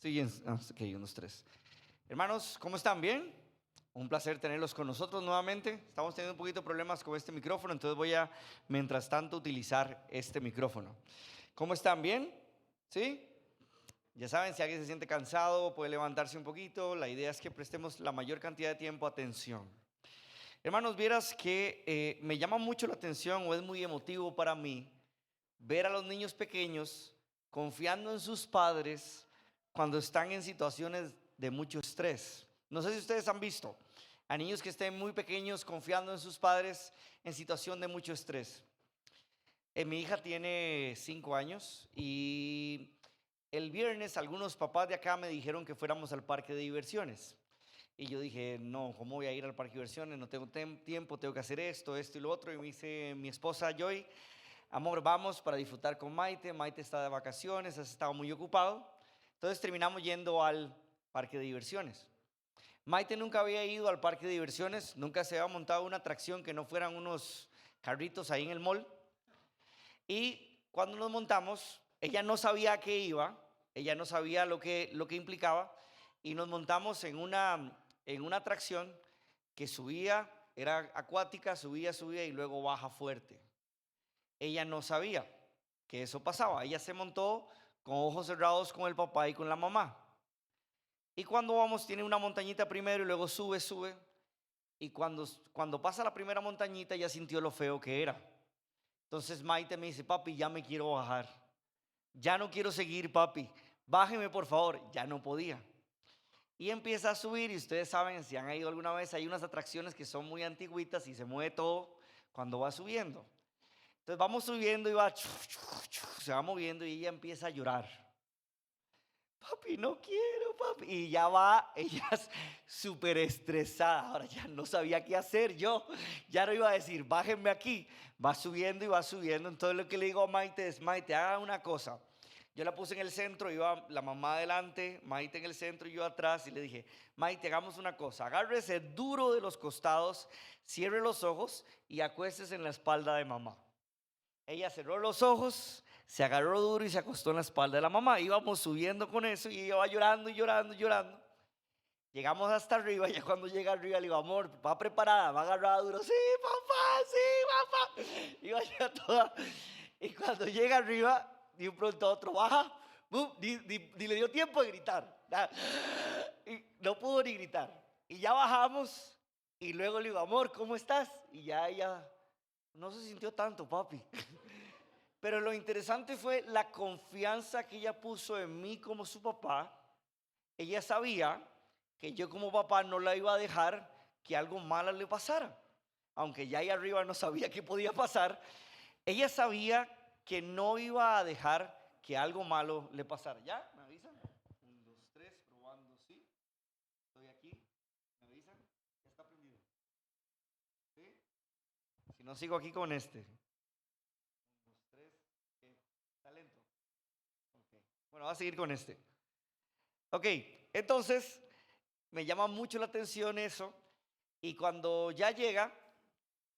Estoy bien. Ok, unos tres. Hermanos, ¿cómo están? ¿Bien? Un placer tenerlos con nosotros nuevamente. Estamos teniendo un poquito de problemas con este micrófono, entonces voy a, mientras tanto, utilizar este micrófono. ¿Cómo están? ¿Bien? ¿Sí? Ya saben, si alguien se siente cansado, puede levantarse un poquito. La idea es que prestemos la mayor cantidad de tiempo atención. Hermanos, vieras que me llama mucho la atención o es muy emotivo para mí ver a los niños pequeños confiando en sus padres cuando están en situaciones de mucho estrés. No sé si ustedes han visto a niños que estén muy pequeños confiando en sus padres en situación de mucho estrés. Mi hija tiene 5 años y el viernes algunos papás de acá me dijeron que fuéramos al parque de diversiones. Y yo dije, no, ¿cómo voy a ir al parque de diversiones? No tengo tiempo, tengo que hacer esto y lo otro. Y me dice mi esposa Joy, amor, vamos para disfrutar con Maite. Maite está de vacaciones, has estado muy ocupado. Entonces terminamos yendo al parque de diversiones. Maite nunca había ido al parque de diversiones, nunca se había montado una atracción que no fueran unos carritos ahí en el mall. Y cuando nos montamos, ella no sabía a qué iba, ella no sabía lo que implicaba, y nos montamos en una atracción que subía, era acuática, subía y luego baja fuerte. Ella no sabía que eso pasaba. Ella se montó con ojos cerrados con el papá y con la mamá. Y cuando vamos, tiene una montañita primero y luego sube. Y cuando pasa la primera montañita, ya sintió lo feo que era. Entonces Maite me dice, papi, ya me quiero bajar. Ya no quiero seguir, papi. Bájeme, por favor. Ya no podía. Y empieza a subir y ustedes saben, si han ido alguna vez, hay unas atracciones que son muy antiguitas y se mueve todo cuando va subiendo. Entonces vamos subiendo y se va moviendo y ella empieza a llorar. Papi, no quiero, papi. Y ya va, ella es súper estresada. Ahora ya no sabía qué hacer yo. Ya no iba a decir, bájenme aquí. Va subiendo y va subiendo. Entonces lo que le digo a Maite es, Maite, haga una cosa. Yo la puse en el centro, iba la mamá adelante, Maite en el centro y yo atrás. Y le dije, Maite, hagamos una cosa. Agárrese duro de los costados, cierre los ojos y acuéstese en la espalda de mamá. Ella cerró los ojos, se agarró duro y se acostó en la espalda de la mamá. Íbamos subiendo con eso y ella va llorando y llorando y llorando. Llegamos hasta arriba, ya cuando llega arriba le digo, amor, va preparada, va agarrada duro. Sí, papá, iba ya toda. Y cuando llega arriba, de un pronto a otro baja, ni le dio tiempo de gritar. Y no pudo ni gritar. Y ya bajamos y luego le digo, amor, ¿cómo estás? Y ya ella no se sintió tanto, papi. Pero lo interesante fue la confianza que ella puso en mí como su papá. Ella sabía que yo como papá no la iba a dejar que algo malo le pasara. Aunque ya ahí arriba no sabía qué podía pasar, ella sabía que no iba a dejar que algo malo le pasara. ¿Ya? ¿Me avisan? 1, 2, 3, probando, sí. Estoy aquí. ¿Me avisan? Ya está prendido. ¿Sí? Si no, sigo aquí con este. 1, 2, 3. ¿Está lento? Okay. Bueno, va a seguir con este. Ok, entonces me llama mucho la atención eso. Y cuando ya llega,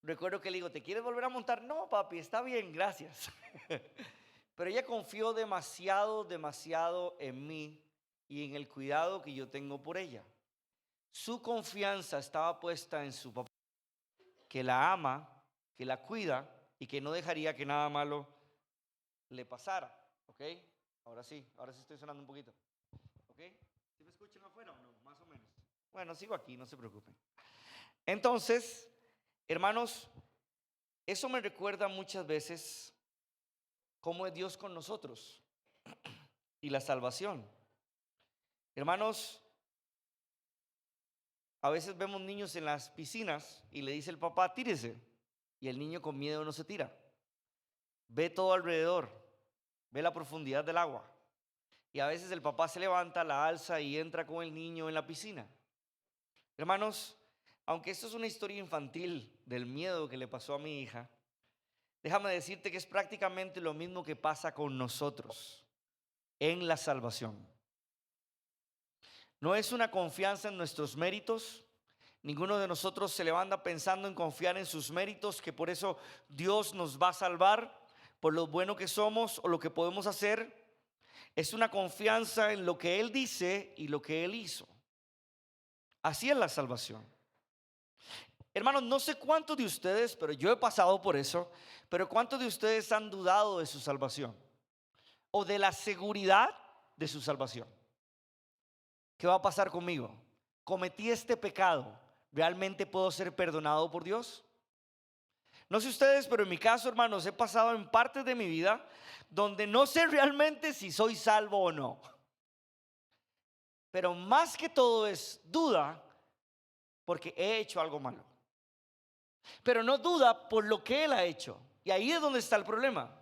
recuerdo que le digo, ¿te quieres volver a montar? No, papi, está bien, gracias. Pero ella confió demasiado en mí y en el cuidado que yo tengo por ella. Su confianza estaba puesta en su papá, que la ama, que la cuida y que no dejaría que nada malo le pasara. ¿Ok? Ahora sí estoy sonando un poquito. ¿Ok? ¿Sí me escuchan afuera o no? Más o menos. Bueno, sigo aquí, no se preocupen. Entonces, hermanos, eso me recuerda muchas veces cómo es Dios con nosotros y la salvación. Hermanos, a veces vemos niños en las piscinas y le dice el papá, tírese. Y el niño con miedo no se tira. Ve todo alrededor, ve la profundidad del agua. Y a veces el papá se levanta, la alza y entra con el niño en la piscina. Hermanos, aunque esto es una historia infantil del miedo que le pasó a mi hija, déjame decirte que es prácticamente lo mismo que pasa con nosotros en la salvación. No es una confianza en nuestros méritos. Ninguno de nosotros se levanta pensando en confiar en sus méritos, que por eso Dios nos va a salvar por lo bueno que somos o lo que podemos hacer. Es una confianza en lo que Él dice y lo que Él hizo. Así es la salvación. Hermanos, no sé cuántos de ustedes, pero yo he pasado por eso, pero cuántos de ustedes han dudado de su salvación o de la seguridad de su salvación. ¿Qué va a pasar conmigo? Cometí este pecado, ¿realmente puedo ser perdonado por Dios? No sé ustedes, pero en mi caso, hermanos, he pasado en partes de mi vida donde no sé realmente si soy salvo o no. Pero más que todo es duda porque he hecho algo malo. Pero no duda por lo que Él ha hecho. Y ahí es donde está el problema.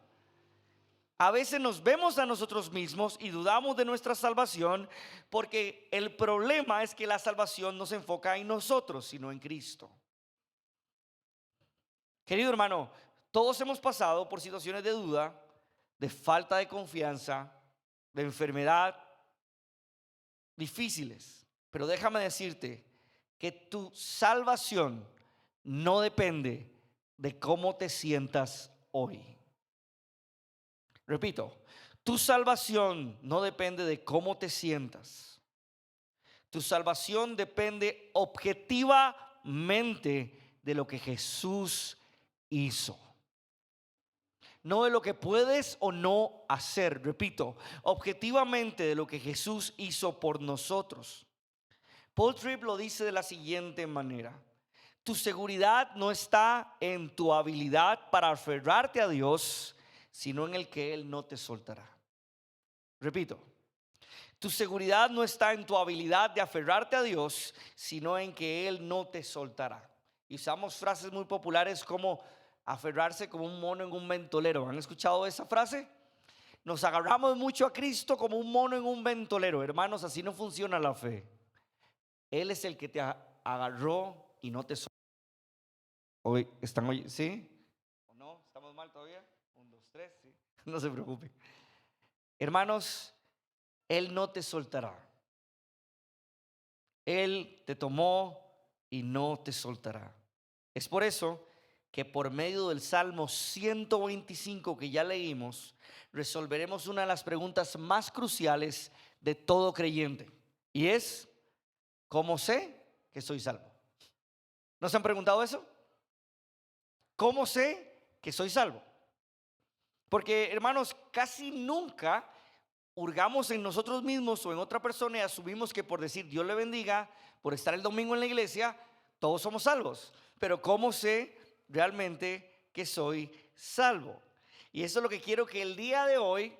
A veces nos vemos a nosotros mismos y dudamos de nuestra salvación porque el problema es que la salvación no se enfoca en nosotros, sino en Cristo. Querido hermano, todos hemos pasado por situaciones de duda, de falta de confianza, de enfermedad, difíciles. Pero déjame decirte que tu salvación no depende de cómo te sientas hoy. Repito, tu salvación no depende de cómo te sientas. Tu salvación depende objetivamente de lo que Jesús hizo. No de lo que puedes o no hacer. Repito, objetivamente de lo que Jesús hizo por nosotros. Paul Tripp lo dice de la siguiente manera: tu seguridad no está en tu habilidad para aferrarte a Dios, sino en el que Él no te soltará. Repito, tu seguridad no está en tu habilidad de aferrarte a Dios, sino en que Él no te soltará. Y usamos frases muy populares como aferrarse como un mono en un ventolero. ¿Han escuchado esa frase? Nos agarramos mucho a Cristo como un mono en un ventolero. Hermanos, así no funciona la fe. Él es el que te agarró y no te soltó. Hoy están hoy, ¿sí? ¿O no? ¿Estamos mal todavía? 1, 2, 3, sí. No se preocupe. Hermanos, Él no te soltará. Él te tomó y no te soltará. Es por eso que por medio del Salmo 125 que ya leímos, resolveremos una de las preguntas más cruciales de todo creyente. Y es, ¿cómo sé que soy salvo? ¿No se han preguntado eso? ¿Cómo sé que soy salvo? Porque, hermanos, casi nunca hurgamos en nosotros mismos o en otra persona y asumimos que por decir Dios le bendiga, por estar el domingo en la iglesia, todos somos salvos. Pero ¿cómo sé realmente que soy salvo? Y eso es lo que quiero que el día de hoy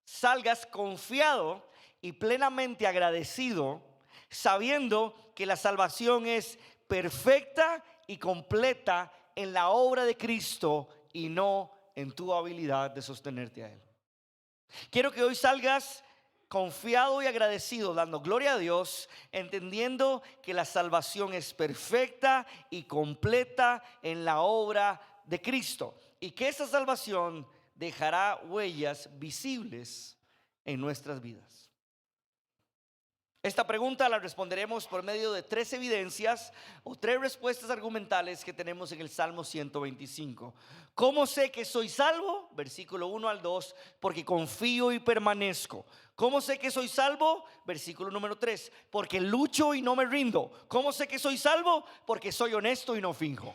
salgas confiado y plenamente agradecido, sabiendo que la salvación es perfecta y completa en la obra de Cristo y no en tu habilidad de sostenerte a Él. Quiero que hoy salgas confiado y agradecido, dando gloria a Dios, entendiendo que la salvación es perfecta y completa en la obra de Cristo y que esa salvación dejará huellas visibles en nuestras vidas. Esta pregunta la responderemos por medio de 3 evidencias o 3 respuestas argumentales que tenemos en el Salmo 125. ¿Cómo sé que soy salvo? Versículo 1 al 2, porque confío y permanezco. ¿Cómo sé que soy salvo? Versículo número 3, porque lucho y no me rindo. ¿Cómo sé que soy salvo? Porque soy honesto y no finjo.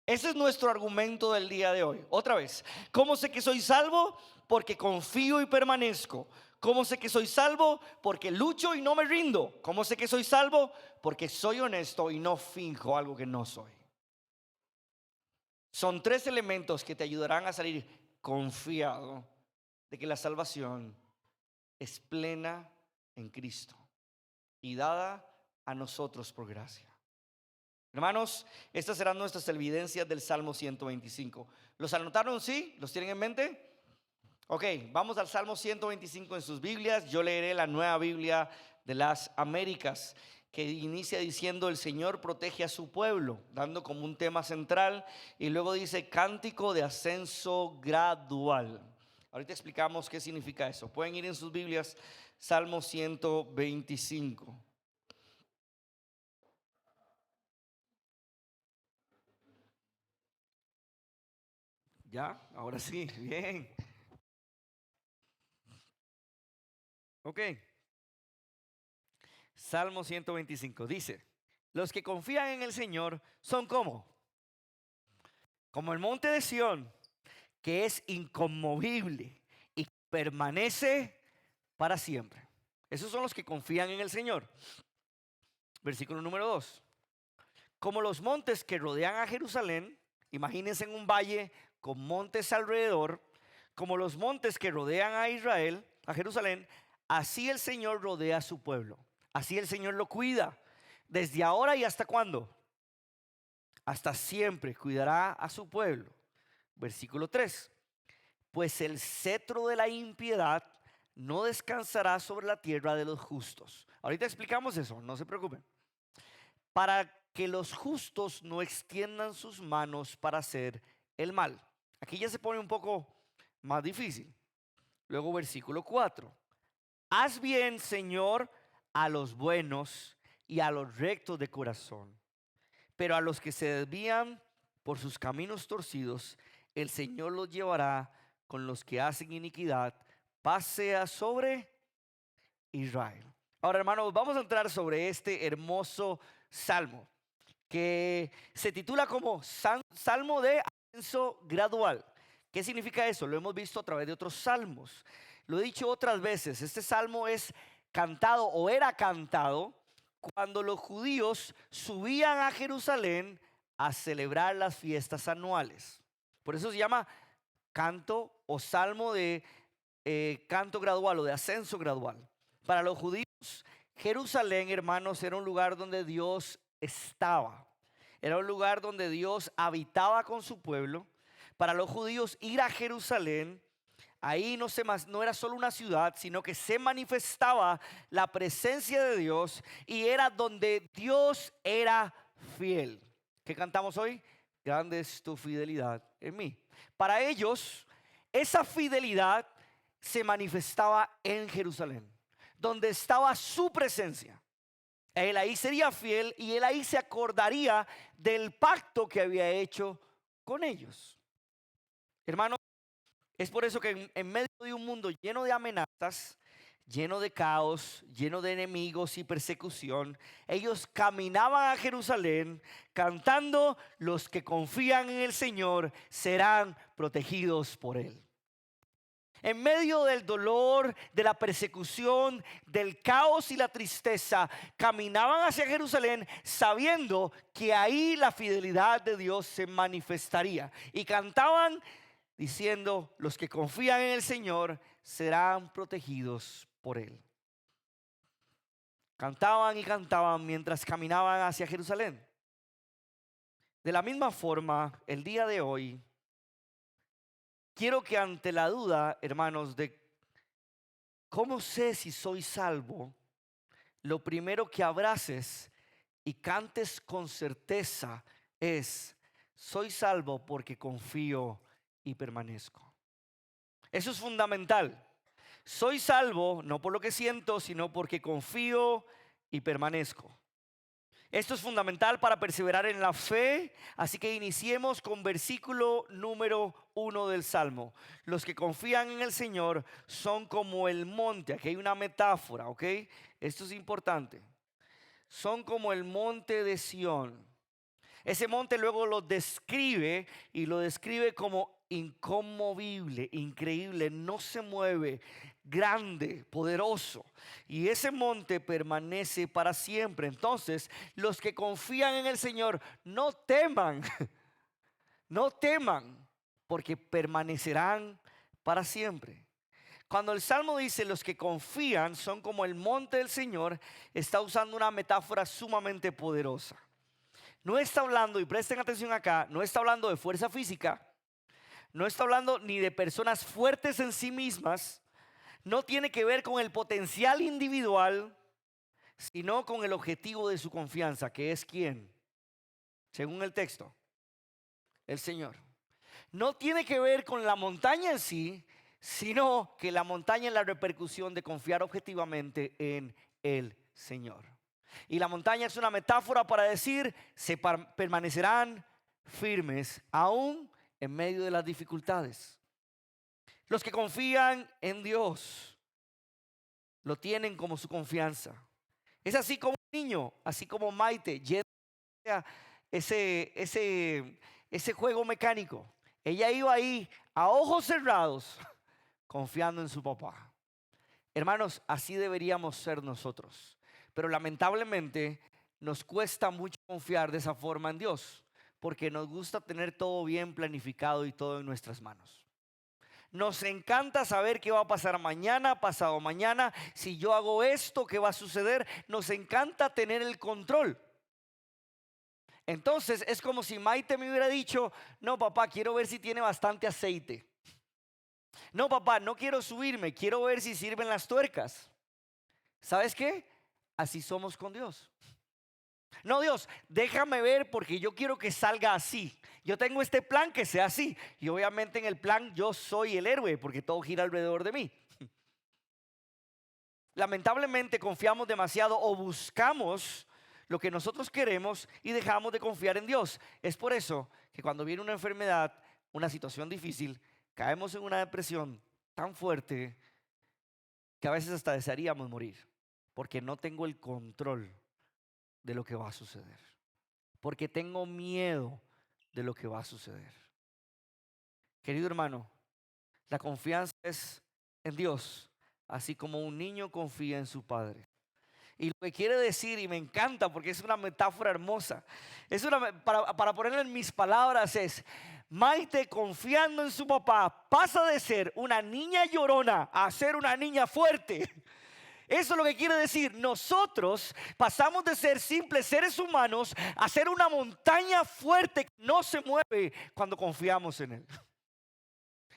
Ese es nuestro argumento del día de hoy. Otra vez, ¿cómo sé que soy salvo? Porque confío y permanezco. ¿Cómo sé que soy salvo? Porque lucho y no me rindo. ¿Cómo sé que soy salvo? Porque soy honesto y no finjo algo que no soy. Son 3 elementos que te ayudarán a salir confiado de que la salvación es plena en Cristo y dada a nosotros por gracia. Hermanos, estas serán nuestras evidencias del Salmo 125. ¿Los anotaron? ¿Sí? ¿Los tienen en mente? Ok, vamos al Salmo 125 en sus Biblias. Yo leeré la Nueva Biblia de las Américas, que inicia diciendo: el Señor protege a su pueblo, dando como un tema central, y luego dice cántico de ascenso gradual. Ahorita explicamos qué significa eso. Pueden ir en sus Biblias, Salmo 125. Ya, ahora sí, bien. Ok. Salmo 125 dice, los que confían en el Señor son como el monte de Sión, que es inconmovible y permanece para siempre. Esos son los que confían en el Señor. Versículo número 2. Como los montes que rodean a Jerusalén, imagínense en un valle con montes alrededor, como los montes que rodean a Israel, a Jerusalén, así el Señor rodea a su pueblo. Así el Señor lo cuida. Desde ahora y hasta cuándo. Hasta siempre cuidará a su pueblo. Versículo 3. Pues el cetro de la impiedad no descansará sobre la tierra de los justos. Ahorita explicamos eso, no se preocupen. Para que los justos no extiendan sus manos para hacer el mal. Aquí ya se pone un poco más difícil. Luego versículo 4. Haz bien, Señor, a los buenos y a los rectos de corazón, pero a los que se desvían por sus caminos torcidos, el Señor los llevará con los que hacen iniquidad. Paz sea sobre Israel. Ahora, hermanos, vamos a entrar sobre este hermoso salmo que se titula como Salmo de Ascenso Gradual. ¿Qué significa eso? Lo hemos visto a través de otros salmos. Lo he dicho otras veces, este salmo es cantado o era cantado cuando los judíos subían a Jerusalén a celebrar las fiestas anuales. Por eso se llama canto o salmo de canto gradual o de ascenso gradual. Para los judíos, Jerusalén, hermanos, era un lugar donde Dios estaba. Era un lugar donde Dios habitaba con su pueblo. Para los judíos, ir a Jerusalén, ahí no era solo una ciudad, sino que se manifestaba la presencia de Dios y era donde Dios era fiel. ¿Qué cantamos hoy? Grande es tu fidelidad en mí. Para ellos, esa fidelidad se manifestaba en Jerusalén, donde estaba su presencia. Él ahí sería fiel y él ahí se acordaría del pacto que había hecho con ellos. Hermanos, es por eso que en medio de un mundo lleno de amenazas, lleno de caos, lleno de enemigos y persecución, ellos caminaban a Jerusalén cantando: los que confían en el Señor serán protegidos por Él. En medio del dolor, de la persecución, del caos y la tristeza, caminaban hacia Jerusalén sabiendo que ahí la fidelidad de Dios se manifestaría. Y cantaban diciendo: los que confían en el Señor serán protegidos por Él. Cantaban y cantaban mientras caminaban hacia Jerusalén. De la misma forma, el día de hoy, quiero que ante la duda, hermanos, de cómo sé si soy salvo, lo primero que abraces y cantes con certeza es: soy salvo porque confío y permanezco. Eso es fundamental. Soy salvo no por lo que siento, sino porque confío y permanezco. Esto es fundamental para perseverar en la fe, así que iniciemos con versículo número 1 del Salmo. Los que confían en el Señor son como el monte. Aquí hay una metáfora, ¿ok? Esto es importante. Son como el monte de Sión. Ese monte luego lo describe y lo describe como inconmovible, increíble, no se mueve, grande, poderoso. Y ese monte permanece para siempre. Entonces, los que confían en el Señor, no teman, no teman, porque permanecerán para siempre. Cuando el Salmo dice los que confían son como el monte del Señor, está usando una metáfora sumamente poderosa. No está hablando, y presten atención acá, no está hablando de fuerza física, no está hablando ni de personas fuertes en sí mismas, no tiene que ver con el potencial individual, sino con el objetivo de su confianza, que es ¿quién? Según el texto, el Señor. No tiene que ver con la montaña en sí, sino que la montaña es la repercusión de confiar objetivamente en el Señor. Y la montaña es una metáfora para decir: se permanecerán firmes aún en medio de las dificultades. Los que confían en Dios lo tienen como su confianza. Es así como un niño, así como Maite, yendo a ese juego mecánico. Ella iba ahí a ojos cerrados, confiando en su papá. Hermanos, así deberíamos ser nosotros. Pero lamentablemente nos cuesta mucho confiar de esa forma en Dios, porque nos gusta tener todo bien planificado y todo en nuestras manos. Nos encanta saber qué va a pasar mañana, pasado mañana. Si yo hago esto, ¿qué va a suceder? Nos encanta tener el control. Entonces es como si Maite me hubiera dicho: no, papá, quiero ver si tiene bastante aceite. No, papá, no quiero subirme, quiero ver si sirven las tuercas. ¿Sabes qué? Así somos con Dios. No, Dios, déjame ver porque yo quiero que salga así. Yo tengo este plan que sea así. Y obviamente en el plan yo soy el héroe porque todo gira alrededor de mí. Lamentablemente confiamos demasiado o buscamos lo que nosotros queremos y dejamos de confiar en Dios. Es por eso que cuando viene una enfermedad, una situación difícil, caemos en una depresión tan fuerte que a veces hasta desearíamos morir, porque no tengo el control de lo que va a suceder, porque tengo miedo de lo que va a suceder. Querido hermano, la confianza es en Dios, así como un niño confía en su padre. Y lo que quiere decir, y me encanta porque es una metáfora hermosa, para ponerlo en mis palabras, es: Maite, confiando en su papá, pasa de ser una niña llorona a ser una niña fuerte. Eso es lo que quiere decir. Nosotros pasamos de ser simples seres humanos a ser una montaña fuerte que no se mueve cuando confiamos en Él.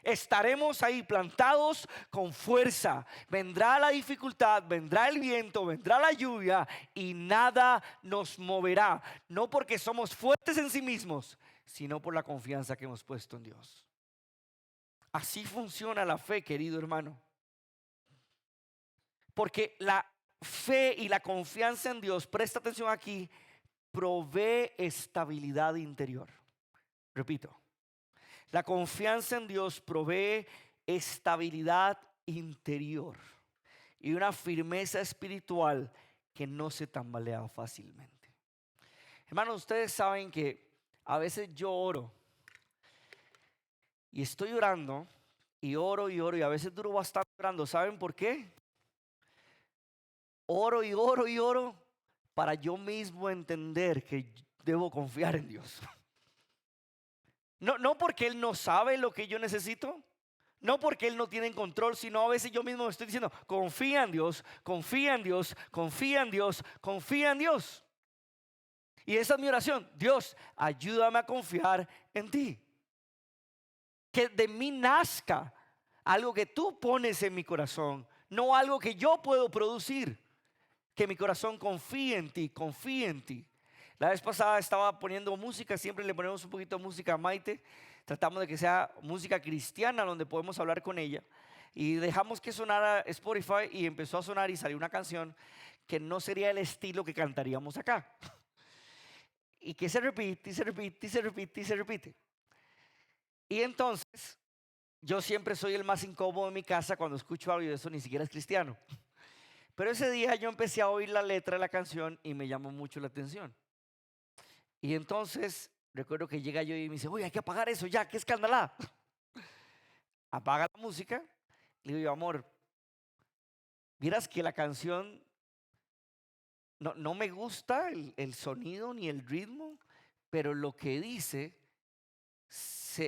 Estaremos ahí plantados con fuerza. Vendrá la dificultad, vendrá el viento, vendrá la lluvia y nada nos moverá. No porque somos fuertes en sí mismos, sino por la confianza que hemos puesto en Dios. Así funciona la fe, querido hermano. Porque la fe y la confianza en Dios, presta atención aquí, provee estabilidad interior. Repito. La confianza en Dios provee estabilidad interior y una firmeza espiritual que no se tambalea fácilmente. Hermanos, ustedes saben que a veces yo oro y estoy orando y oro y a veces duro bastante orando. ¿Saben por qué? Oro y oro y oro para yo mismo entender que debo confiar en Dios. No porque Él no sabe lo que yo necesito, no porque Él no tiene control, sino a veces yo mismo me estoy diciendo: confía en Dios, confía en Dios, confía en Dios, confía en Dios. Y esa es mi oración: Dios, ayúdame a confiar en ti. Que de mí nazca algo que tú pones en mi corazón, no algo que yo puedo producir. Que mi corazón confíe en ti, confíe en ti. La vez pasada estaba poniendo música, siempre le ponemos un poquito de música a Maite. Tratamos de que sea música cristiana donde podemos hablar con ella. Y dejamos que sonara Spotify y empezó a sonar y salió una canción que no sería el estilo que cantaríamos acá. Y que se repite, y se repite, y se repite, y se repite. Y entonces, yo siempre soy el más incómodo en mi casa cuando escucho algo y eso ni siquiera es cristiano. Pero ese día yo empecé a oír la letra de la canción y me llamó mucho la atención. Y entonces recuerdo que llega yo y me dice: oye, hay que apagar eso ya, qué escandalada. Apaga la música. Le digo yo: amor, vieras que la canción no me gusta el sonido ni el ritmo, pero lo que dice,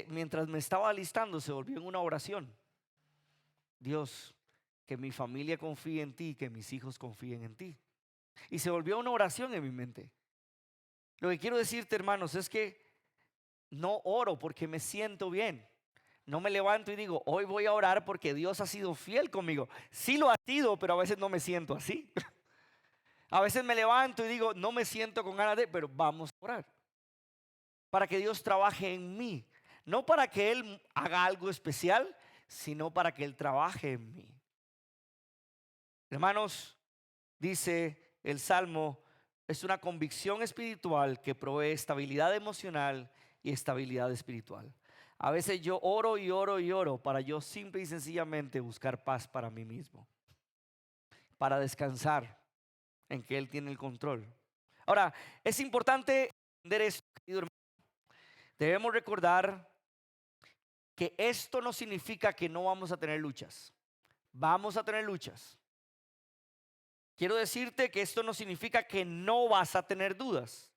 mientras me estaba alistando, se volvió en una oración. Dios, que mi familia confíe en ti, que mis hijos confíen en ti. Y se volvió una oración en mi mente. Lo que quiero decirte, hermanos, es que no oro porque me siento bien. No me levanto y digo: hoy voy a orar porque Dios ha sido fiel conmigo. Sí lo ha sido, pero a veces no me siento así. A veces me levanto y digo: no me siento con ganas de, pero vamos a orar. Para que Dios trabaje en mí. No para que Él haga algo especial, sino para que Él trabaje en mí. Hermanos, dice el Salmo, es una convicción espiritual que provee estabilidad emocional y estabilidad espiritual. A veces yo oro y oro y oro para yo simple y sencillamente buscar paz para mí mismo. para descansar en que Él tiene el control. Ahora, es importante entender esto, querido hermano. Debemos recordar que esto no significa que no vamos a tener luchas. Vamos a tener luchas. Quiero decirte que esto no significa que no vas a tener dudas.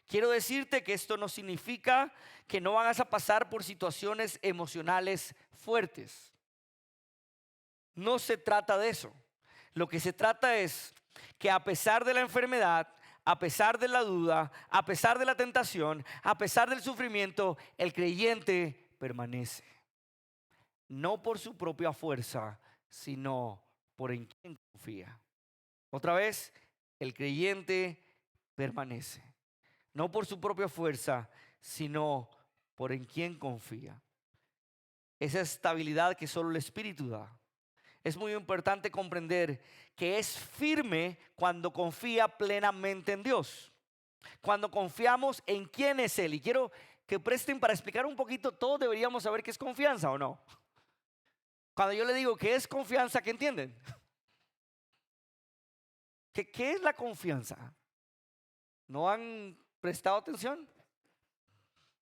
Quiero decirte que esto no significa que no vas a pasar por situaciones emocionales fuertes. No se trata de eso. Lo que se trata es que a pesar de la enfermedad, a pesar de la duda, a pesar de la tentación, a pesar del sufrimiento, el creyente permanece. No por su propia fuerza, sino por en quien confía. Otra vez, el creyente permanece. No por su propia fuerza, sino por en quien confía. Esa estabilidad que solo el Espíritu da. Es muy importante comprender que es firme cuando confía plenamente en Dios. Cuando confiamos en quién es Él. Y quiero que presten para explicar un poquito, todos deberíamos saber qué es confianza o no. Cuando yo le digo qué es confianza, ¿qué entienden? ¿Qué es la confianza? ¿No han prestado atención?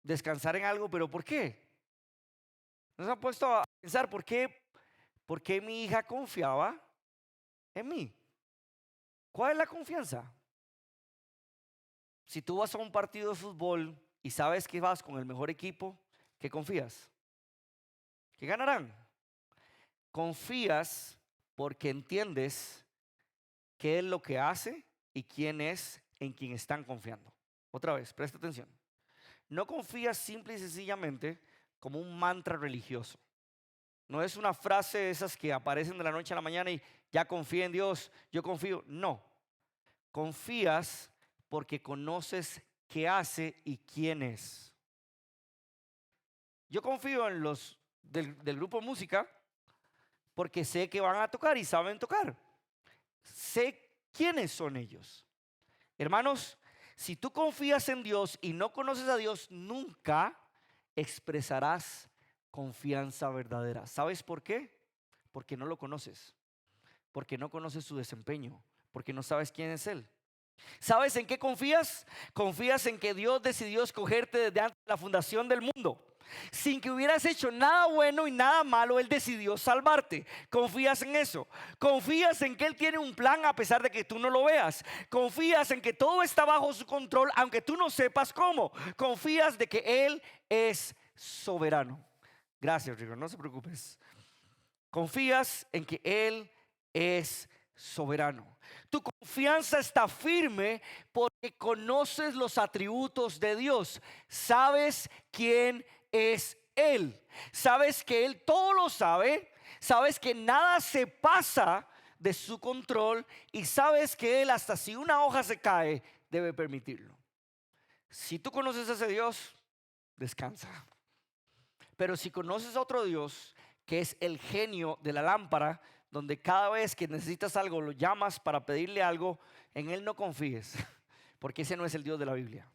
Descansar en algo, pero ¿por qué? ¿No se han puesto a pensar por qué mi hija confiaba en mí? ¿Cuál es la confianza? Si tú vas a un partido de fútbol y sabes que vas con el mejor equipo, ¿qué confías? ¿Que ganarán? Confías porque entiendes qué es lo que hace y quién es en quien están confiando. Otra vez, presta atención. No confías simple y sencillamente como un mantra religioso. No es una frase de esas que aparecen de la noche a la mañana y ya confía en Dios, yo confío. No, confías porque conoces qué hace y quién es. Yo confío en los del grupo de música porque sé que van a tocar y saben tocar. Sé quiénes son ellos. Hermanos, si tú confías en Dios y no conoces a Dios, nunca expresarás confianza verdadera. ¿Sabes por qué? Porque no lo conoces. Porque no conoces su desempeño. Porque no sabes quién es Él. ¿Sabes en qué confías? Confías en que Dios decidió escogerte desde antes de la fundación del mundo. Sin que hubieras hecho nada bueno y nada malo, Él decidió salvarte. Confías en eso. Confías en que Él tiene un plan a pesar de que tú no lo veas. Confías en que todo está bajo su control aunque tú no sepas cómo. Confías de que Él es soberano. Gracias, Rigo, no se preocupes. Confías en que Él es soberano. Tu confianza está firme porque conoces los atributos de Dios. Sabes quién es Él. Sabes que Él todo lo sabe. Sabes que nada se pasa de su control. Y sabes que Él, hasta si una hoja se cae, debe permitirlo. Si tú conoces a ese Dios, descansa. Pero si conoces a otro Dios, que es el genio de la lámpara, donde cada vez que necesitas algo lo llamas para pedirle algo, en Él no confíes, porque ese no es el Dios de la Biblia.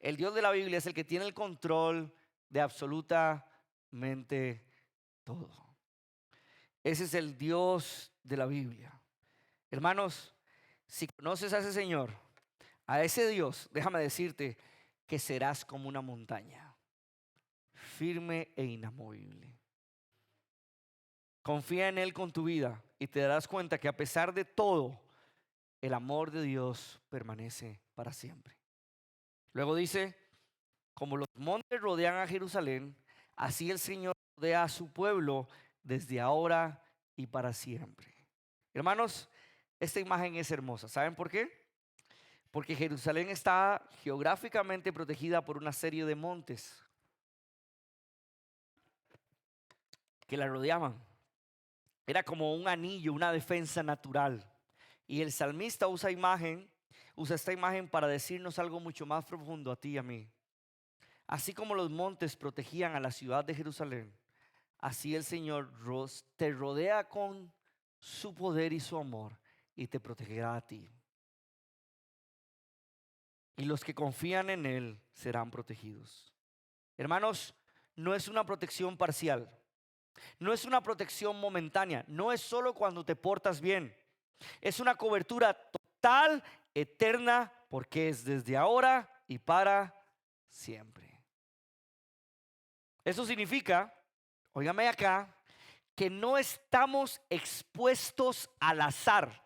El Dios de la Biblia es el que tiene el control de absolutamente todo. Ese es el Dios de la Biblia. Hermanos, si conoces a ese Señor, a ese Dios, déjame decirte que serás como una montaña, firme e inamovible. Confía en Él con tu vida y te darás cuenta que a pesar de todo, el amor de Dios permanece para siempre. Luego dice, como los montes rodean a Jerusalén, así el Señor rodea a su pueblo desde ahora y para siempre. Hermanos, esta imagen es hermosa. ¿Saben por qué? Porque Jerusalén está geográficamente protegida por una serie de montes que la rodeaban. Era como un anillo, una defensa natural. Y el salmista usa esta imagen para decirnos algo mucho más profundo a ti y a mí. Así como los montes protegían a la ciudad de Jerusalén, así el Señor te rodea con su poder y su amor y te protegerá a ti. Y los que confían en Él serán protegidos. Hermanos, no es una protección parcial. No es una protección momentánea, no es solo cuando te portas bien. Es una cobertura total, eterna, porque es desde ahora y para siempre. Eso significa, óigame acá, que no estamos expuestos al azar.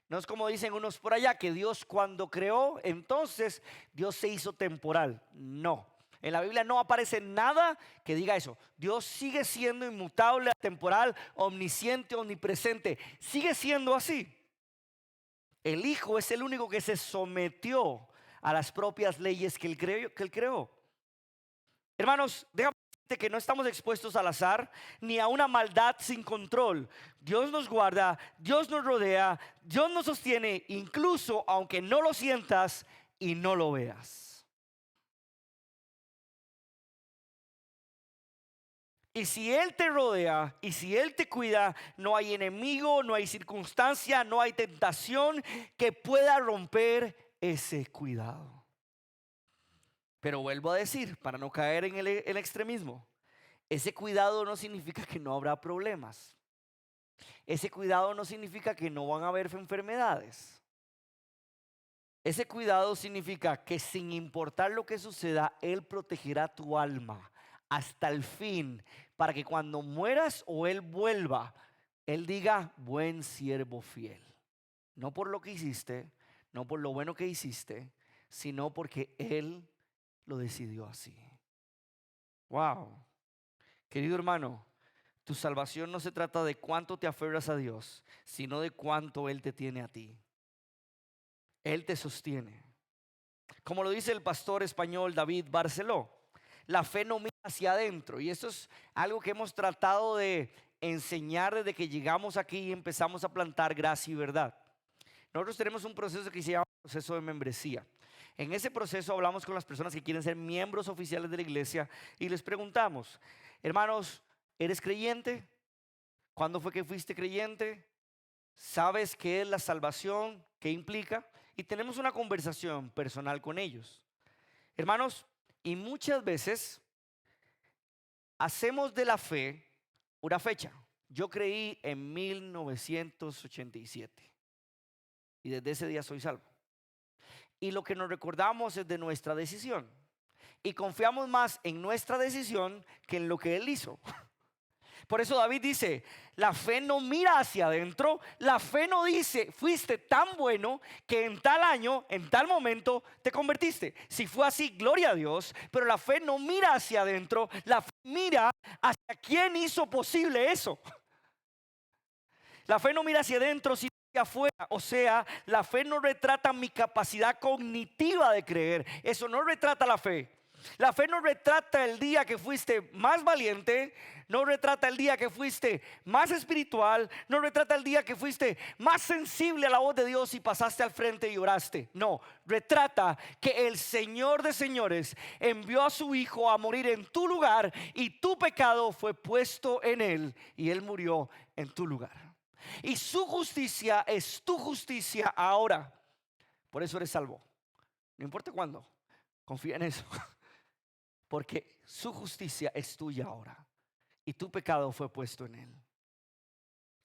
No es como dicen unos por allá, que Dios cuando creó, entonces Dios se hizo temporal. No, en la Biblia no aparece nada que diga eso. Dios sigue siendo inmutable, temporal, omnisciente, omnipresente. Sigue siendo así. El Hijo es el único que se sometió a las propias leyes que él creó. Hermanos, déjame decirte que no estamos expuestos al azar ni a una maldad sin control. Dios nos guarda, Dios nos rodea, Dios nos sostiene, incluso aunque no lo sientas y no lo veas. Y si Él te rodea y si Él te cuida, no hay enemigo, no hay circunstancia, no hay tentación que pueda romper ese cuidado. Pero vuelvo a decir, para no caer en el extremismo, ese cuidado no significa que no habrá problemas. Ese cuidado no significa que no van a haber enfermedades. Ese cuidado significa que sin importar lo que suceda, Él protegerá tu alma hasta el fin, para que cuando mueras o Él vuelva, Él diga, buen siervo fiel. No por lo que hiciste, no por lo bueno que hiciste, sino porque Él lo decidió así. Wow. Querido hermano, tu salvación no se trata de cuánto te aferras a Dios, sino de cuánto Él te tiene a ti. Él te sostiene. Como lo dice el pastor español David Barceló, la fe no mira hacia adentro. Y esto es algo que hemos tratado de enseñar desde que llegamos aquí y empezamos a plantar gracia y verdad. Nosotros tenemos un proceso que se llama proceso de membresía. En ese proceso hablamos con las personas que quieren ser miembros oficiales de la iglesia y les preguntamos, hermanos, ¿eres creyente? ¿Cuándo fue que fuiste creyente? ¿Sabes qué es la salvación? ¿Qué implica? Y tenemos una conversación personal con ellos. Hermanos, y muchas veces hacemos de la fe una fecha. Yo creí en 1987 y desde ese día soy salvo. Y lo que nos recordamos es de nuestra decisión. Y confiamos más en nuestra decisión que en lo que Él hizo. Por eso David dice, la fe no mira hacia adentro, la fe no dice, fuiste tan bueno que en tal año, en tal momento te convertiste. Si fue así, gloria a Dios, pero la fe no mira hacia adentro, la fe mira hacia quién hizo posible eso. La fe no mira hacia adentro, sino hacia afuera. O sea, la fe no retrata mi capacidad cognitiva de creer. Eso no retrata la fe. La fe no retrata el día que fuiste más valiente, no retrata el día que fuiste más espiritual, no retrata el día que fuiste más sensible a la voz de Dios y pasaste al frente y oraste. No, retrata que el Señor de señores envió a su Hijo a morir en tu lugar y tu pecado fue puesto en Él y Él murió en tu lugar. Y su justicia es tu justicia ahora. Por eso eres salvo. No importa cuándo, confía en eso. Porque su justicia es tuya ahora y tu pecado fue puesto en Él.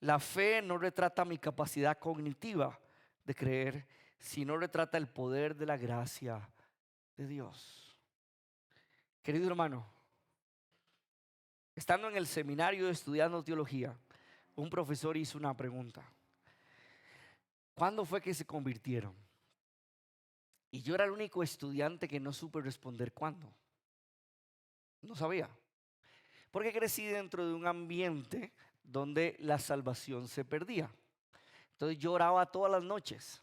La fe no retrata mi capacidad cognitiva de creer, sino retrata el poder de la gracia de Dios. Querido hermano, estando en el seminario estudiando teología, un profesor hizo una pregunta. ¿Cuándo fue que se convirtieron? Y yo era el único estudiante que no supe responder cuándo. No sabía. Porque crecí dentro de un ambiente donde la salvación se perdía. Entonces yo oraba todas las noches.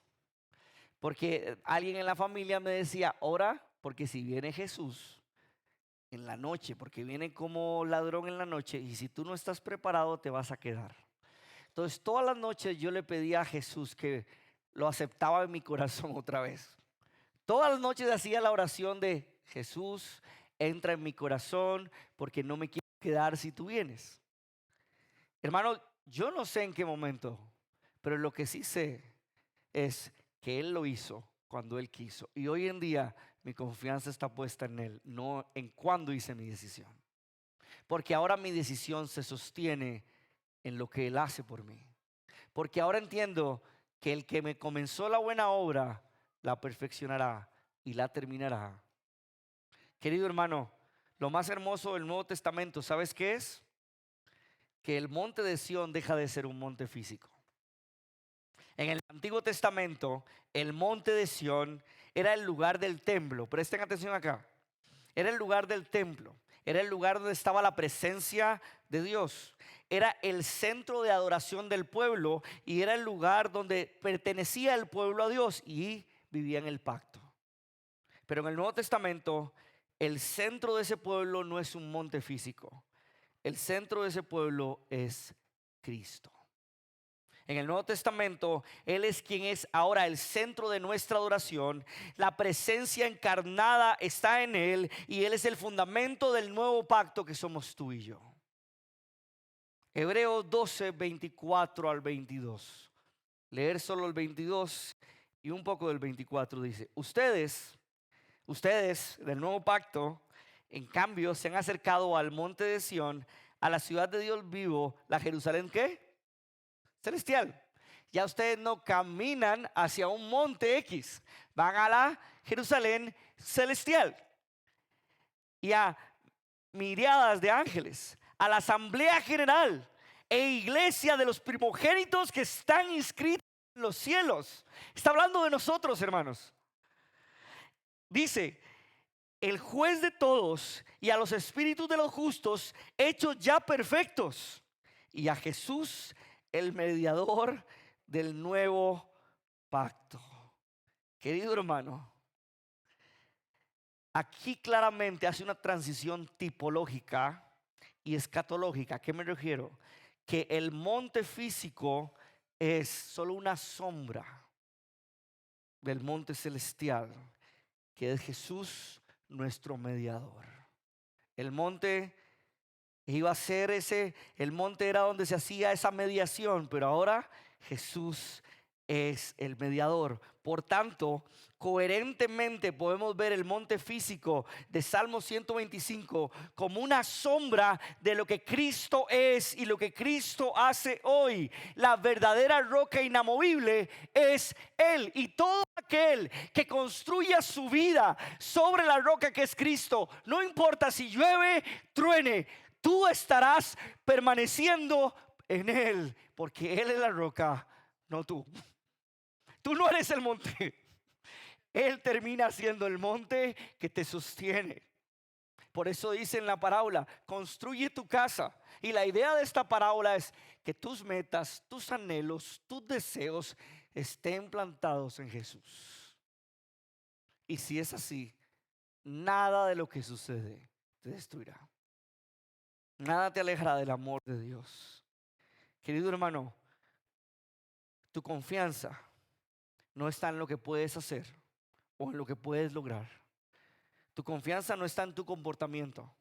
Porque alguien en la familia me decía, ora, porque si viene Jesús en la noche, porque viene como ladrón en la noche, y si tú no estás preparado te vas a quedar. Entonces todas las noches yo le pedía a Jesús que lo aceptaba en mi corazón otra vez. Todas las noches hacía la oración de Jesús, entra en mi corazón porque no me quiero quedar si tú vienes. Hermano, yo no sé en qué momento, pero lo que sí sé es que Él lo hizo cuando Él quiso. Y hoy en día mi confianza está puesta en Él, no en cuándo hice mi decisión. porque ahora mi decisión se sostiene en lo que Él hace por mí. Porque ahora entiendo que el que me comenzó la buena obra, la perfeccionará y la terminará. Querido hermano, lo más hermoso del Nuevo Testamento, ¿sabes qué es? Que el monte de Sión deja de ser un monte físico. En el Antiguo Testamento, el monte de Sión era el lugar del templo. Presten atención acá. Era el lugar del templo. Era el lugar donde estaba la presencia de Dios. Era el centro de adoración del pueblo y era el lugar donde pertenecía el pueblo a Dios y vivía en el pacto. Pero en el Nuevo Testamento, el centro de ese pueblo no es un monte físico. El centro de ese pueblo es Cristo. En el Nuevo Testamento, Él es quien es ahora el centro de nuestra adoración. La presencia encarnada está en Él y Él es el fundamento del nuevo pacto que somos tú y yo. Hebreos 12, 24 al 22. Leer solo el 22 y un poco del 24 dice: Ustedes del nuevo pacto, en cambio, se han acercado al monte de Sión, a la ciudad de Dios vivo, la Jerusalén, ¿qué? Celestial. Ya ustedes no caminan hacia un monte X, van a la Jerusalén celestial y a miriadas de ángeles, a la asamblea general e iglesia de los primogénitos que están inscritos en los cielos. Está hablando de nosotros, hermanos. Dice: el juez de todos y a los espíritus de los justos hechos ya perfectos, y a Jesús, el mediador del nuevo pacto. Querido hermano, aquí claramente hace una transición tipológica y escatológica. ¿A qué me refiero? Que el monte físico es solo una sombra del monte celestial, que es Jesús, nuestro mediador. El monte iba a ser el monte era donde se hacía esa mediación, pero ahora Jesús es el mediador. Por tanto, coherentemente podemos ver el monte físico de Salmo 125 como una sombra de lo que Cristo es y lo que Cristo hace hoy. La verdadera roca inamovible es Él, y todo aquel que construya su vida sobre la roca que es Cristo, no importa si llueve, truene, tú estarás permaneciendo en Él, porque Él es la roca, no tú. Tú no eres el monte. Él termina siendo el monte que te sostiene. Por eso dice en la parábola: construye tu casa. Y la idea de esta parábola es que tus metas, tus anhelos, tus deseos estén plantados en Jesús. Y si es así, nada de lo que sucede te destruirá. Nada te alejará del amor de Dios. Querido hermano, tu confianza no está en lo que puedes hacer o en lo que puedes lograr. Tu confianza no está en tu comportamiento.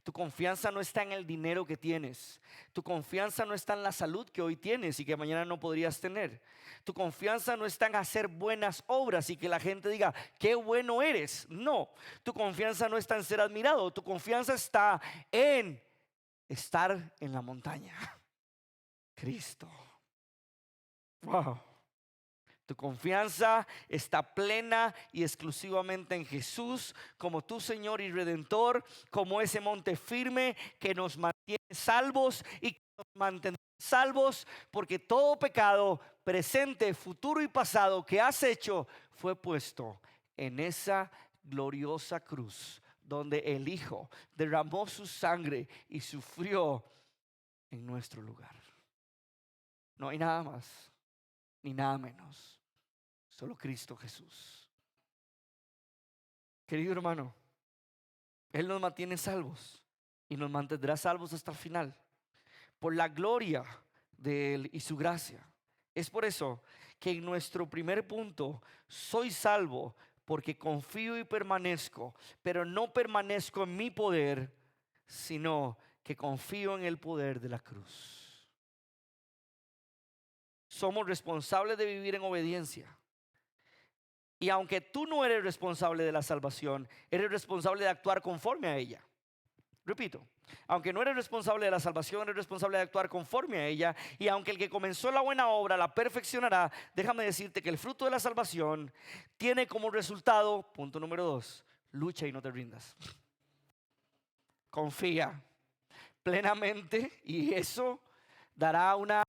Tu confianza no está en el dinero que tienes. Tu confianza no está en la salud que hoy tienes y que mañana no podrías tener. Tu confianza no está en hacer buenas obras y que la gente diga: qué bueno eres. No, tu confianza no está en ser admirado. Tu confianza está en estar en la montaña. Cristo. Wow. Tu confianza está plena y exclusivamente en Jesús como tu Señor y Redentor, como ese monte firme que nos mantiene salvos y que nos mantendrá salvos, porque todo pecado presente, futuro y pasado que has hecho fue puesto en esa gloriosa cruz donde el Hijo derramó su sangre y sufrió en nuestro lugar. No hay nada más ni nada menos, solo Cristo Jesús. Querido hermano, Él nos mantiene salvos y nos mantendrá salvos hasta el final, por la gloria de Él y su gracia. Es por eso que en nuestro primer punto, soy salvo porque confío y permanezco, pero no permanezco en mi poder, sino que confío en el poder de la cruz. Somos responsables de vivir en obediencia. Y aunque tú no eres responsable de la salvación, eres responsable de actuar conforme a ella. Repito, aunque no eres responsable de la salvación, eres responsable de actuar conforme a ella. Y aunque el que comenzó la buena obra la perfeccionará, déjame decirte que el fruto de la salvación tiene como resultado, punto número 2, lucha y no te rindas. Confía plenamente y eso dará una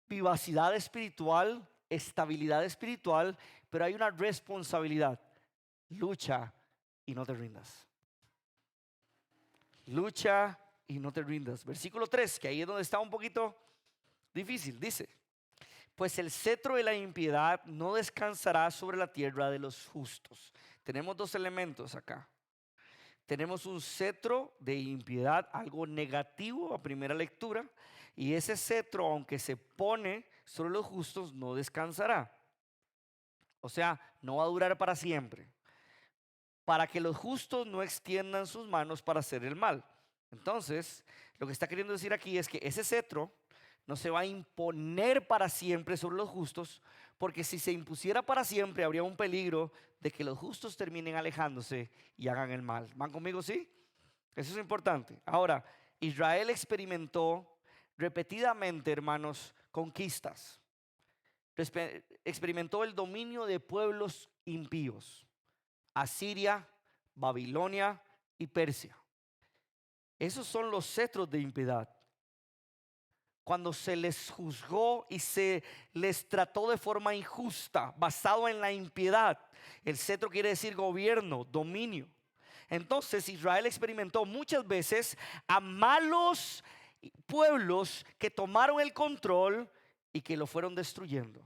vivacidad espiritual, estabilidad espiritual, pero hay una responsabilidad. Lucha y no te rindas. Lucha y no te rindas. Versículo 3, que ahí es donde está un poquito difícil, dice: pues el cetro de la impiedad no descansará sobre la tierra de los justos. Tenemos dos elementos acá. Tenemos un cetro de impiedad, algo negativo a primera lectura, y ese cetro, aunque se pone sobre los justos, no descansará. O sea, no va a durar para siempre, para que los justos no extiendan sus manos para hacer el mal. Entonces, lo que está queriendo decir aquí es que ese cetro no se va a imponer para siempre sobre los justos, porque si se impusiera para siempre habría un peligro de que los justos terminen alejándose y hagan el mal. ¿Van conmigo, sí? Eso es importante. Ahora, Israel experimentó repetidamente, hermanos, conquistas. Experimentó el dominio de pueblos impíos: Asiria, Babilonia y Persia. Esos son los cetros de impiedad. Cuando se les juzgó y se les trató de forma injusta, basado en la impiedad. El cetro quiere decir gobierno, dominio. Entonces Israel experimentó muchas veces a malos pueblos que tomaron el control y que lo fueron destruyendo.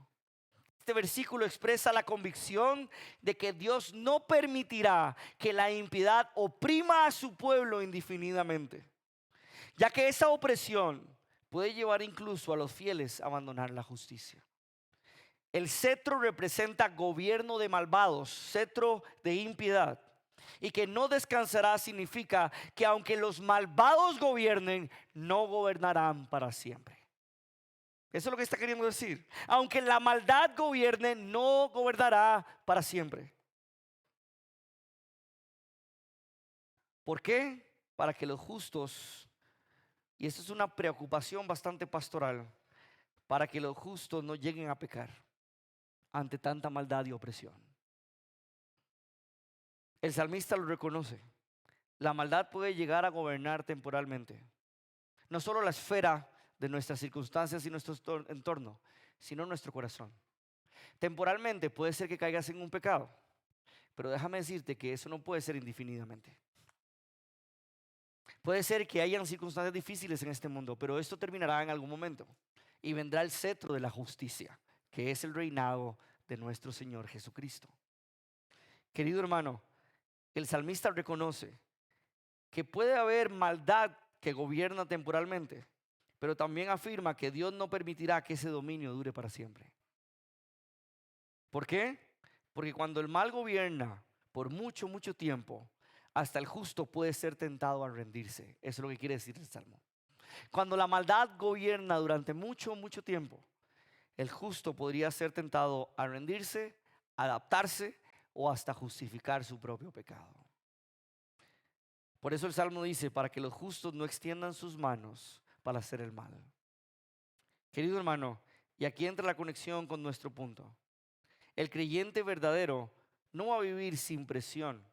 Este versículo expresa la convicción de que Dios no permitirá que la impiedad oprima a su pueblo indefinidamente, ya que esa opresión puede llevar incluso a los fieles a abandonar la justicia. El cetro representa gobierno de malvados, cetro de impiedad. Y que no descansará significa que aunque los malvados gobiernen, no gobernarán para siempre. Eso es lo que está queriendo decir. Aunque la maldad gobierne, no gobernará para siempre. ¿Por qué? Para que los justos, y esto es una preocupación bastante pastoral, para que los justos no lleguen a pecar ante tanta maldad y opresión. El salmista lo reconoce. La maldad puede llegar a gobernar temporalmente. No solo la esfera de nuestras circunstancias y nuestro entorno, sino nuestro corazón. Temporalmente puede ser que caigas en un pecado, pero déjame decirte que eso no puede ser indefinidamente. Puede ser que hayan circunstancias difíciles en este mundo, pero esto terminará en algún momento y vendrá el cetro de la justicia, que es el reinado de nuestro Señor Jesucristo. Querido hermano, el salmista reconoce que puede haber maldad que gobierna temporalmente, pero también afirma que Dios no permitirá que ese dominio dure para siempre. ¿Por qué? Porque cuando el mal gobierna por mucho, mucho tiempo, hasta el justo puede ser tentado a rendirse. Eso es lo que quiere decir el Salmo. Cuando la maldad gobierna durante mucho, mucho tiempo, el justo podría ser tentado a rendirse, adaptarse o hasta justificar su propio pecado. Por eso el Salmo dice: para que los justos no extiendan sus manos para hacer el mal. Querido hermano, y aquí entra la conexión con nuestro punto. El creyente verdadero no va a vivir sin presión.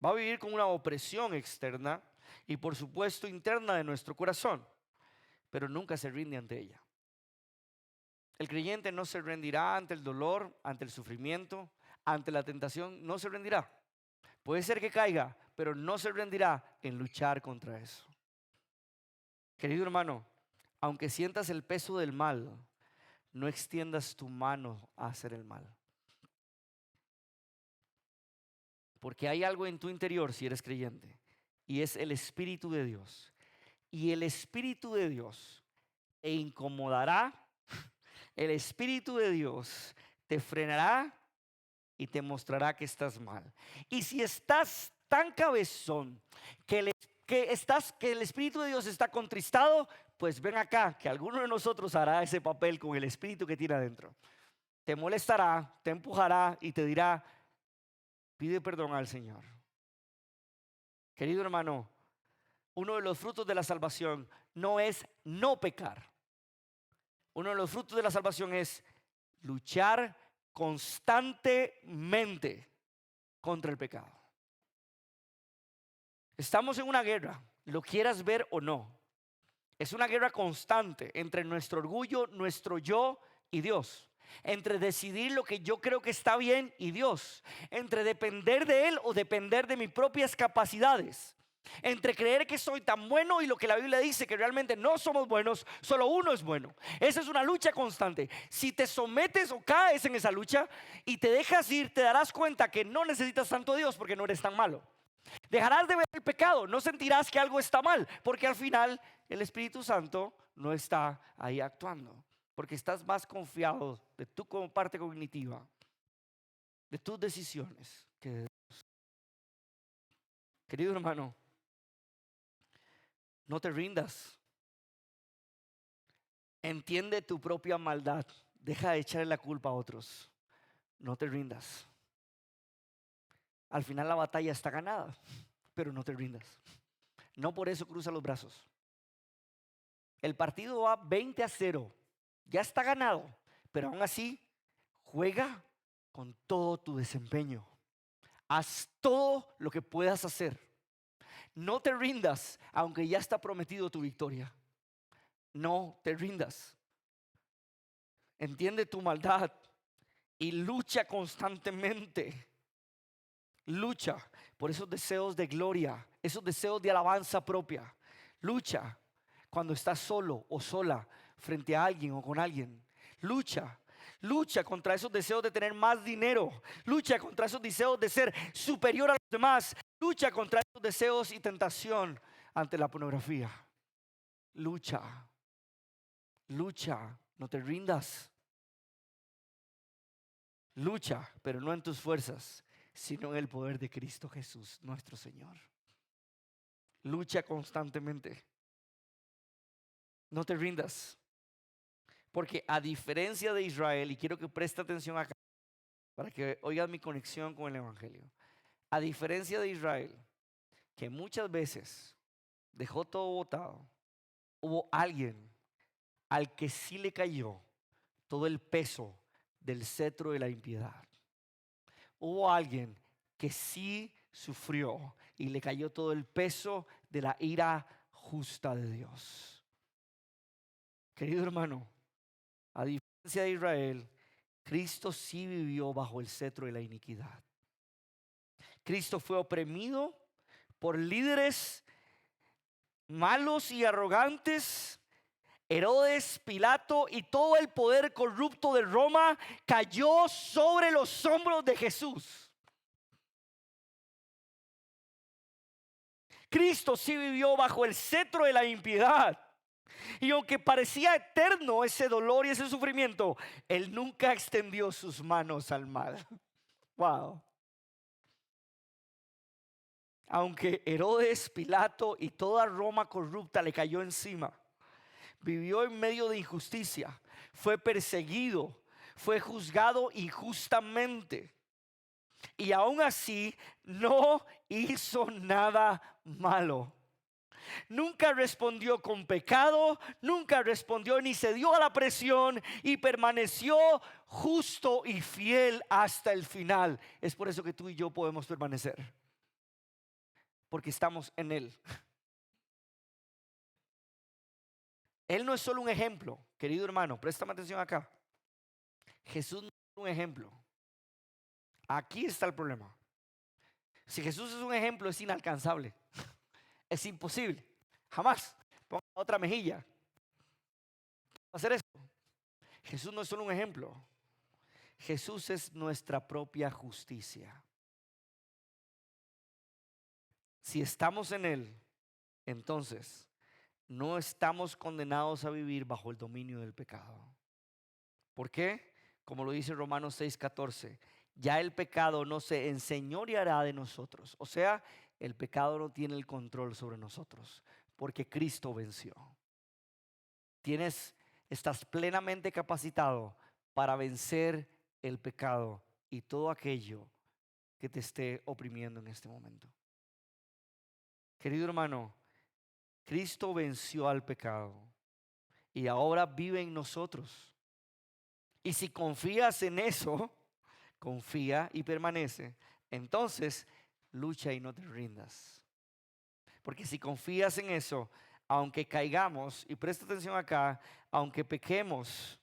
Va a vivir con una opresión externa y por supuesto interna de nuestro corazón, pero nunca se rinde ante ella. El creyente no se rendirá ante el dolor, ante el sufrimiento, ante la tentación. No se rendirá. Puede ser que caiga, pero no se rendirá en luchar contra eso. Querido hermano, aunque sientas el peso del mal, no extiendas tu mano a hacer el mal. Porque hay algo en tu interior si eres creyente, y es el Espíritu de Dios. Y el Espíritu de Dios te incomodará, el Espíritu de Dios te frenará y te mostrará que estás mal. Y si estás tan cabezón que el Espíritu de Dios está contristado, pues ven acá, que alguno de nosotros hará ese papel con el Espíritu que tiene adentro. Te molestará, te empujará y te dirá: pide perdón al Señor. Querido hermano, uno de los frutos de la salvación no es no pecar. Uno de los frutos de la salvación es luchar constantemente contra el pecado. Estamos en una guerra, lo quieras ver o no. Es una guerra constante entre nuestro orgullo, nuestro yo y Dios. Entre decidir lo que yo creo que está bien y Dios. Entre depender de Él o depender de mis propias capacidades. Entre creer que soy tan bueno y lo que la Biblia dice que realmente no somos buenos, solo uno es bueno. Esa es una lucha constante. Si te sometes o caes en esa lucha y te dejas ir, te darás cuenta que no necesitas tanto a Dios porque no eres tan malo. Dejarás de ver el pecado, no sentirás que algo está mal, porque al final el Espíritu Santo no está ahí actuando, porque estás más confiado de tú como parte cognitiva, de tus decisiones, que de Dios. Querido hermano, no te rindas. Entiende tu propia maldad. Deja de echarle la culpa a otros. No te rindas. Al final la batalla está ganada, pero no te rindas. No por eso cruza los brazos. El partido va 20-0. Ya está ganado, pero aún así juega con todo tu desempeño. Haz todo lo que puedas hacer. No te rindas, aunque ya está prometido tu victoria. No te rindas. Entiende tu maldad y lucha constantemente. Lucha por esos deseos de gloria, esos deseos de alabanza propia. Lucha cuando estás solo o sola frente a alguien o con alguien. Lucha contra esos deseos de tener más dinero. Lucha contra esos deseos de ser superior a los demás. Lucha contra esos deseos y tentación ante la pornografía. Lucha, no te rindas. Lucha, pero no en tus fuerzas, sino en el poder de Cristo Jesús, nuestro Señor. Lucha constantemente. No te rindas. Porque a diferencia de Israel, y quiero que preste atención acá, para que oigas mi conexión con el Evangelio. A diferencia de Israel, que muchas veces dejó todo botado, hubo alguien al que sí le cayó todo el peso del cetro de la impiedad. Hubo alguien que sí sufrió y le cayó todo el peso de la ira justa de Dios. Querido hermano, a diferencia de Israel, Cristo sí vivió bajo el cetro de la iniquidad. Cristo fue oprimido por líderes malos y arrogantes. Herodes, Pilato y todo el poder corrupto de Roma cayó sobre los hombros de Jesús. Cristo sí vivió bajo el cetro de la impiedad. Y aunque parecía eterno ese dolor y ese sufrimiento, Él nunca extendió sus manos al mal. Wow. Aunque Herodes, Pilato y toda Roma corrupta le cayó encima, vivió en medio de injusticia, fue perseguido, fue juzgado injustamente. Y aún así no hizo nada malo. Nunca respondió con pecado, nunca respondió ni se dio a la presión y permaneció justo y fiel hasta el final. Es por eso que tú y yo podemos permanecer, porque estamos en Él. Él no es solo un ejemplo, querido hermano, préstame atención acá. Jesús no es un ejemplo. Aquí está el problema. Si Jesús es un ejemplo, es inalcanzable. Es imposible. Jamás. Ponga otra mejilla. Hacer eso. Jesús no es solo un ejemplo. Jesús es nuestra propia justicia. Si estamos en Él, entonces no estamos condenados a vivir bajo el dominio del pecado. ¿Por qué? Como lo dice Romanos 6:14, ya el pecado no se enseñoreará de nosotros. O sea, el pecado no tiene el control sobre nosotros, porque Cristo venció. Estás plenamente capacitado para vencer el pecado y todo aquello que te esté oprimiendo en este momento. Querido hermano, Cristo venció al pecado y ahora vive en nosotros. Y si confías en eso, confía y permanece, entonces lucha y no te rindas. Porque si confías en eso, aunque caigamos, y presta atención acá, aunque pequemos,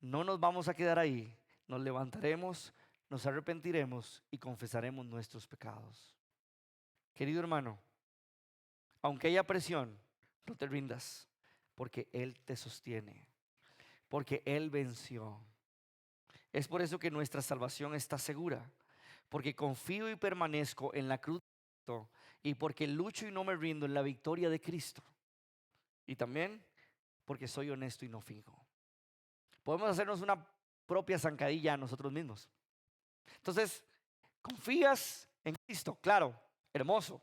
no nos vamos a quedar ahí. Nos levantaremos, nos arrepentiremos y confesaremos nuestros pecados. Querido hermano, aunque haya presión, no te rindas, porque Él te sostiene, porque Él venció. Es por eso que nuestra salvación está segura, porque confío y permanezco en la cruz de Cristo, y porque lucho y no me rindo en la victoria de Cristo. Y también porque soy honesto y no finjo. Podemos hacernos una propia zancadilla a nosotros mismos. Entonces, confías en Cristo, claro, hermoso.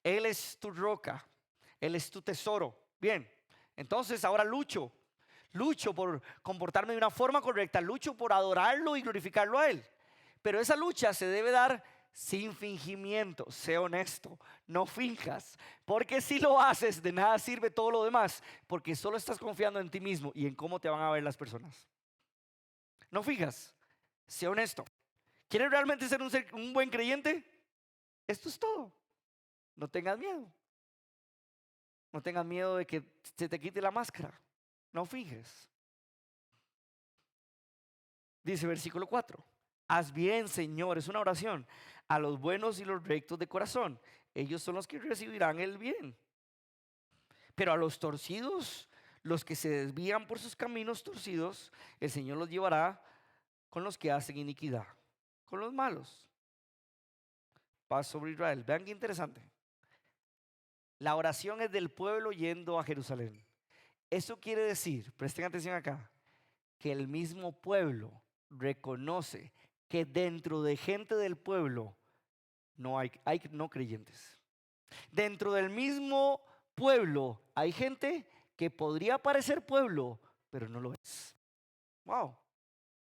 Él es tu roca, Él es tu tesoro. Bien, entonces ahora lucho por comportarme de una forma correcta, lucho por adorarlo y glorificarlo a Él. Pero esa lucha se debe dar sin fingimiento. Sé honesto, no finjas, porque si lo haces de nada sirve todo lo demás, porque solo estás confiando en ti mismo y en cómo te van a ver las personas. No finjas, sé honesto. ¿Quieres realmente ser un buen creyente? Esto es todo. No tengas miedo. No tengas miedo de que se te quite la máscara. No finges. Dice versículo 4. Haz bien, Señor, es una oración, a los buenos y los rectos de corazón. Ellos son los que recibirán el bien. Pero a los torcidos, los que se desvían por sus caminos torcidos, el Señor los llevará con los que hacen iniquidad, con los malos. Paz sobre Israel. Vean qué interesante. La oración es del pueblo yendo a Jerusalén. Eso quiere decir, presten atención acá, que el mismo pueblo reconoce que dentro de gente del pueblo no hay no creyentes. Dentro del mismo pueblo hay gente que podría parecer pueblo, pero no lo es. Wow,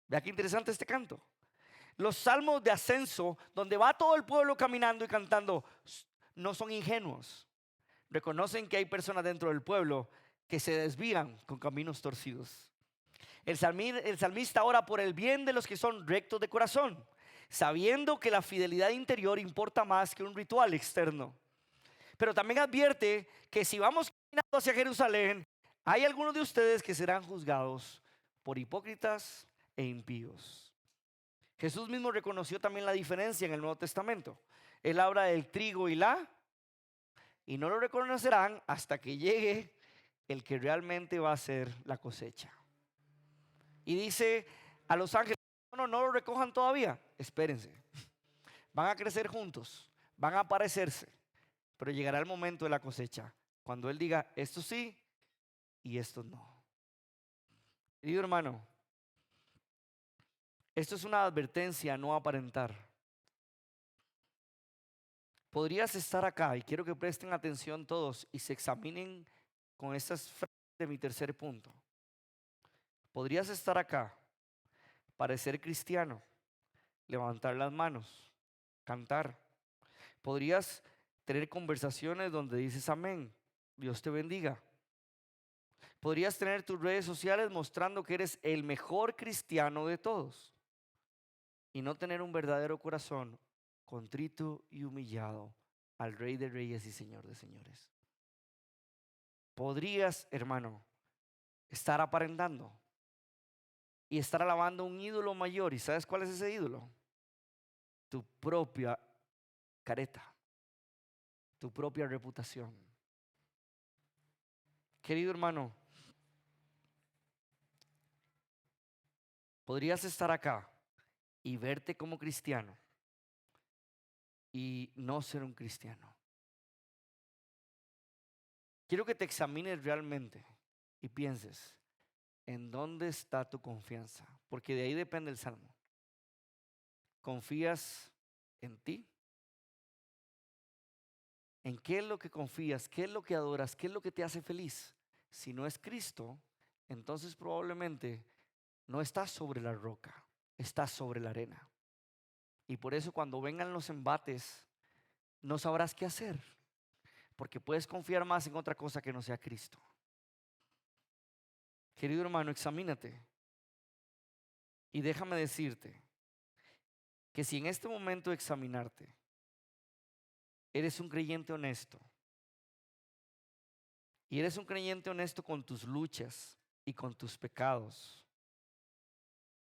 vea qué interesante este canto. Los salmos de ascenso, donde va todo el pueblo caminando y cantando, no son ingenuos. Reconocen que hay personas dentro del pueblo que se desvían con caminos torcidos. El salmista ora por el bien de los que son rectos de corazón, sabiendo que la fidelidad interior importa más que un ritual externo. Pero también advierte que si vamos caminando hacia Jerusalén, hay algunos de ustedes que serán juzgados por hipócritas e impíos. Jesús mismo reconoció también la diferencia en el Nuevo Testamento. Él habla del trigo y no lo reconocerán hasta que llegue el que realmente va a hacer la cosecha. Y dice a los ángeles, no lo recojan todavía, espérense. Van a crecer juntos, van a parecerse, pero llegará el momento de la cosecha, cuando Él diga, esto sí y esto no. Querido hermano, esto es una advertencia a no aparentar. Podrías estar acá, y quiero que presten atención todos y se examinen con estas frases de mi tercer punto. Podrías estar acá, parecer cristiano, levantar las manos, cantar. Podrías tener conversaciones donde dices amén, Dios te bendiga. Podrías tener tus redes sociales mostrando que eres el mejor cristiano de todos y no tener un verdadero corazón contrito y humillado al Rey de Reyes y Señor de Señores. Podrías, hermano, estar aparentando y estar alabando a un ídolo mayor. ¿Y sabes cuál es ese ídolo? Tu propia careta, tu propia reputación. Querido hermano, podrías estar acá y verte como cristiano y no ser un cristiano. Quiero que te examines realmente y pienses, ¿en dónde está tu confianza? Porque de ahí depende el salmo. ¿Confías en ti? ¿En qué es lo que confías? ¿Qué es lo que adoras? ¿Qué es lo que te hace feliz? Si no es Cristo, entonces probablemente no estás sobre la roca, estás sobre la arena. Y por eso cuando vengan los embates, no sabrás qué hacer. porque puedes confiar más en otra cosa que no sea Cristo. Querido hermano, examínate y déjame decirte que si en este momento de examinarte eres un creyente honesto y eres un creyente honesto con tus luchas y con tus pecados,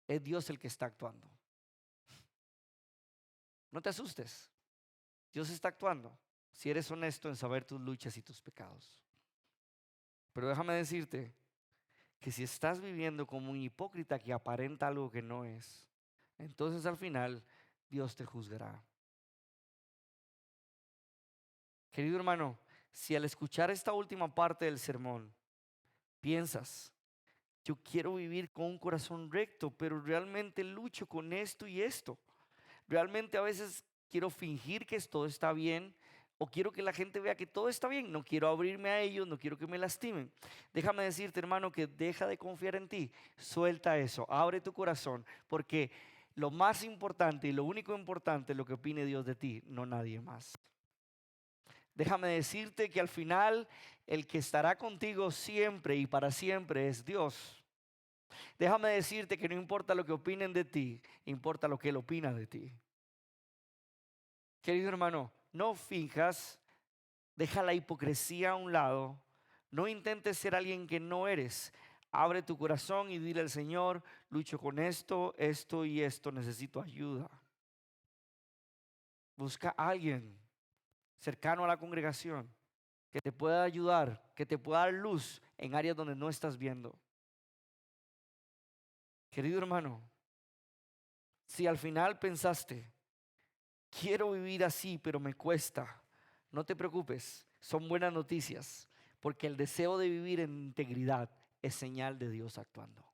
es Dios el que está actuando. No te asustes, Dios está actuando si eres honesto en saber tus luchas y tus pecados. Pero déjame decirte que si estás viviendo como un hipócrita que aparenta algo que no es, entonces al final Dios te juzgará. Querido hermano, si al escuchar esta última parte del sermón piensas, yo quiero vivir con un corazón recto, pero realmente lucho con esto y esto. Realmente a veces quiero fingir que todo está bien o quiero que la gente vea que todo está bien. No quiero abrirme a ellos, no quiero que me lastimen. Déjame decirte, hermano, que deja de confiar en ti. Suelta eso, abre tu corazón, porque lo más importante y lo único importante es lo que opine Dios de ti, no nadie más. Déjame decirte que al final el que estará contigo siempre y para siempre es Dios. Déjame decirte que no importa lo que opinen de ti, importa lo que Él opina de ti. Querido hermano, no finjas, deja la hipocresía a un lado, no intentes ser alguien que no eres. Abre tu corazón y dile al Señor, lucho con esto, esto y esto, necesito ayuda. Busca a alguien cercano a la congregación que te pueda ayudar, que te pueda dar luz en áreas donde no estás viendo. Querido hermano, si al final pensaste, quiero vivir así, pero me cuesta, no te preocupes, son buenas noticias, porque el deseo de vivir en integridad es señal de Dios actuando.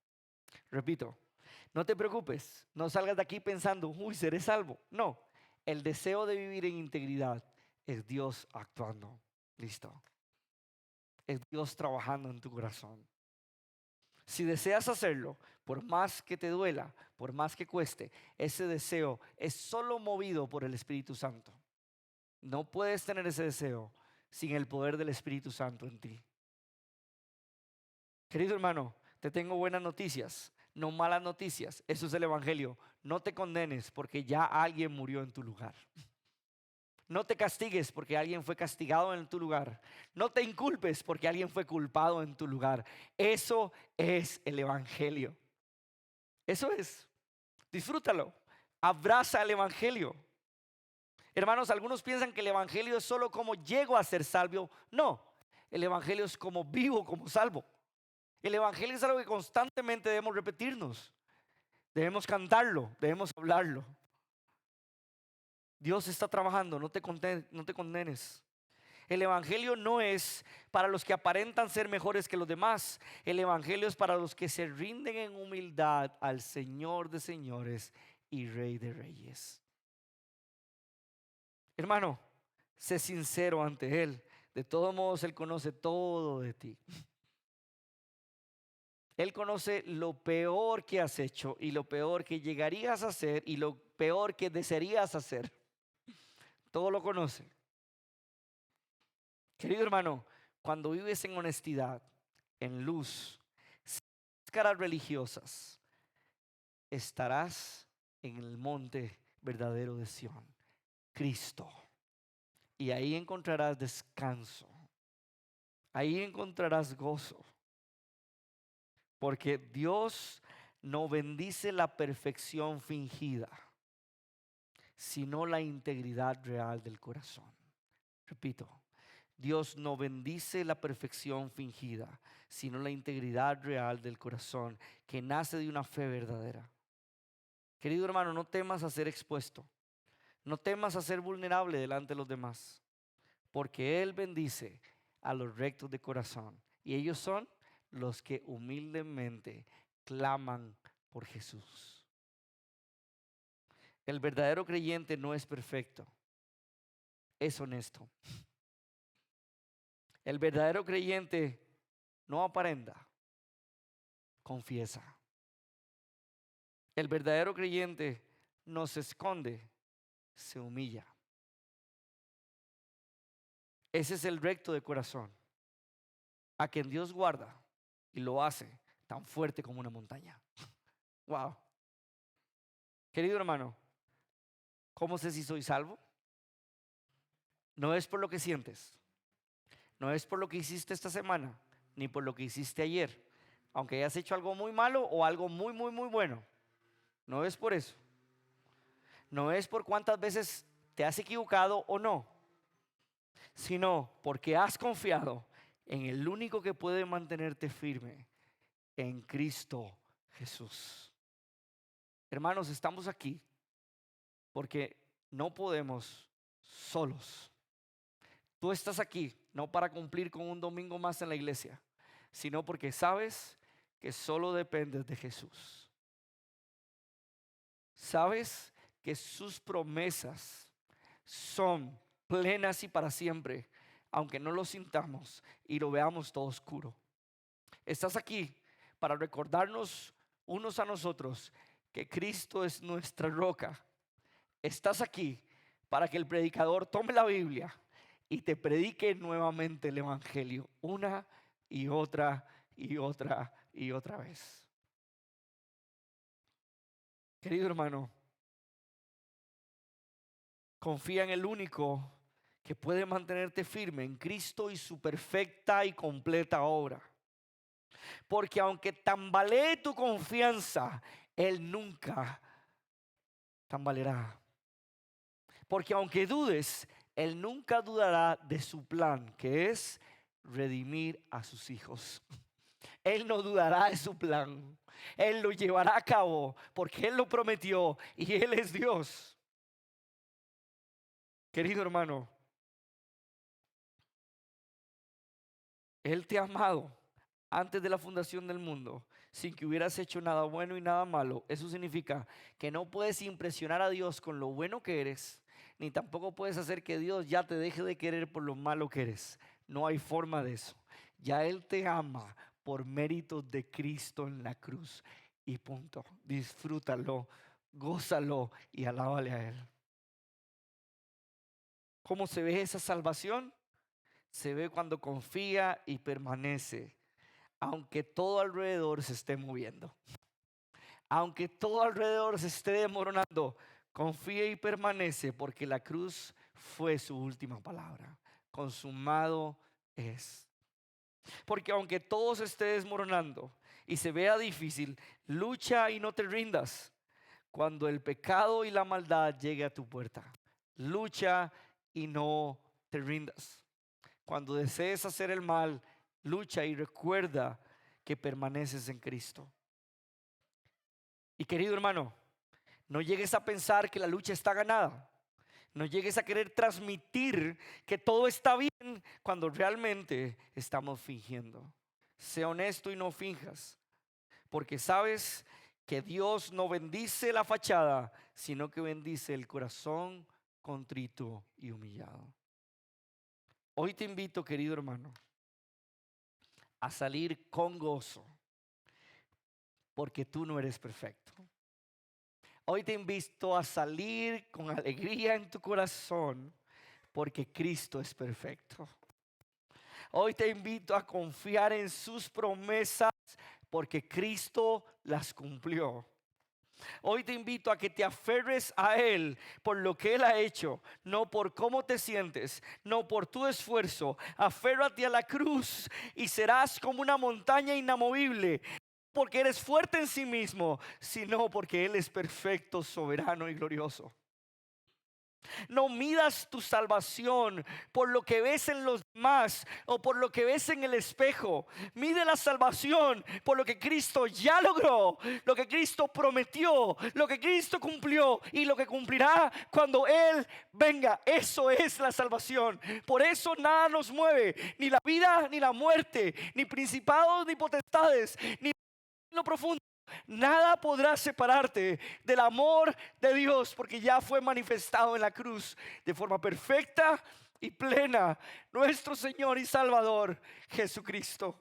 Repito, no te preocupes, no salgas de aquí pensando, uy, seré salvo. No, el deseo de vivir en integridad es Dios actuando. Listo. Es Dios trabajando en tu corazón. Si deseas hacerlo, por más que te duela, por más que cueste, ese deseo es solo movido por el Espíritu Santo. No puedes tener ese deseo sin el poder del Espíritu Santo en ti. Querido hermano, te tengo buenas noticias, no malas noticias. Eso es el Evangelio. No te condenes porque ya alguien murió en tu lugar. No te castigues porque alguien fue castigado en tu lugar. No te inculpes porque alguien fue culpado en tu lugar. Eso es el Evangelio. Eso es. Disfrútalo. Abraza el Evangelio. Hermanos, algunos piensan que el Evangelio es solo como llego a ser salvo. No, el Evangelio es como vivo como salvo. El Evangelio es algo que constantemente debemos repetirnos. Debemos cantarlo, debemos hablarlo. Dios está trabajando, no te condenes. El Evangelio no es para los que aparentan ser mejores que los demás. El Evangelio es para los que se rinden en humildad al Señor de señores y Rey de reyes. Hermano, sé sincero ante Él. De todos modos, Él conoce todo de ti. Él conoce lo peor que has hecho y lo peor que llegarías a hacer y lo peor que desearías hacer. Todo lo conoce. Querido hermano, cuando vives en honestidad, en luz, sin máscaras religiosas, estarás en el monte verdadero de Sión, Cristo. Y ahí encontrarás descanso. Ahí encontrarás gozo. Porque Dios no bendice la perfección fingida, sino la integridad real del corazón. Repito, Dios no bendice la perfección fingida, sino la integridad real del corazón que nace de una fe verdadera. Querido hermano, no temas a ser expuesto, no temas a ser vulnerable delante de los demás, porque Él bendice a los rectos de corazón y ellos son los que humildemente claman por Jesús. El verdadero creyente no es perfecto, es honesto. El verdadero creyente no aparenta, confiesa. El verdadero creyente no se esconde, se humilla. Ese es el recto de corazón, a quien Dios guarda y lo hace tan fuerte como una montaña. Wow. Querido hermano, ¿cómo sé si soy salvo? No es por lo que sientes, no es por lo que hiciste esta semana, ni por lo que hiciste ayer, aunque hayas hecho algo muy malo o algo muy, muy, muy bueno. No es por eso. No es por cuántas veces te has equivocado o no, sino porque has confiado en el único que puede mantenerte firme, en Cristo Jesús. Hermanos, estamos aquí porque no podemos solos. Tú estás aquí no para cumplir con un domingo más en la iglesia, sino porque sabes que solo dependes de Jesús. Sabes que sus promesas son plenas y para siempre, aunque no lo sintamos y lo veamos todo oscuro. Estás aquí para recordarnos unos a nosotros que Cristo es nuestra roca. Estás aquí para que el predicador tome la Biblia y te predique nuevamente el evangelio una y otra y otra y otra vez. Querido hermano, confía en el único que puede mantenerte firme, en Cristo y su perfecta y completa obra. Porque aunque tambalee tu confianza, Él nunca tambaleará. Porque aunque dudes, Él nunca dudará de su plan, que es redimir a sus hijos. Él no dudará de su plan. Él lo llevará a cabo porque Él lo prometió y Él es Dios. Querido hermano, Él te ha amado antes de la fundación del mundo, sin que hubieras hecho nada bueno y nada malo. Eso significa que no puedes impresionar a Dios con lo bueno que eres, ni tampoco puedes hacer que Dios ya te deje de querer por lo malo que eres. No hay forma de eso. Ya Él te ama por méritos de Cristo en la cruz. Y punto. Disfrútalo, gózalo y alábale a Él. ¿Cómo se ve esa salvación? Se ve cuando confía y permanece, aunque todo alrededor se esté moviendo, aunque todo alrededor se esté desmoronando. Confía y permanece porque la cruz fue su última palabra. Consumado es. Porque aunque todo se esté desmoronando y se vea difícil, lucha y no te rindas. Cuando el pecado y la maldad llegue a tu puerta, lucha y no te rindas. Cuando desees hacer el mal, lucha y recuerda que permaneces en Cristo. Y querido hermano, no llegues a pensar que la lucha está ganada. No llegues a querer transmitir que todo está bien cuando realmente estamos fingiendo. Sé honesto y no finjas, porque sabes que Dios no bendice la fachada, sino que bendice el corazón contrito y humillado. Hoy te invito, querido hermano, a salir con gozo, porque tú no eres perfecto. Hoy te invito a salir con alegría en tu corazón, porque Cristo es perfecto. Hoy te invito a confiar en sus promesas, porque Cristo las cumplió. Hoy te invito a que te aferres a Él por lo que Él ha hecho, no por cómo te sientes, no por tu esfuerzo. Aférrate a la cruz y serás como una montaña inamovible, porque eres fuerte en sí mismo, sino porque Él es perfecto, soberano y glorioso. No midas tu salvación por lo que ves en los demás o por lo que ves en el espejo. Mide la salvación por lo que Cristo ya logró, lo que Cristo prometió, lo que Cristo cumplió y lo que cumplirá cuando Él venga. Eso es la salvación. Por eso nada nos mueve, ni la vida ni la muerte, ni principados ni potestades, ni lo profundo. Nada podrá separarte del amor de Dios, porque ya fue manifestado en la cruz de forma perfecta y plena, nuestro Señor y Salvador Jesucristo.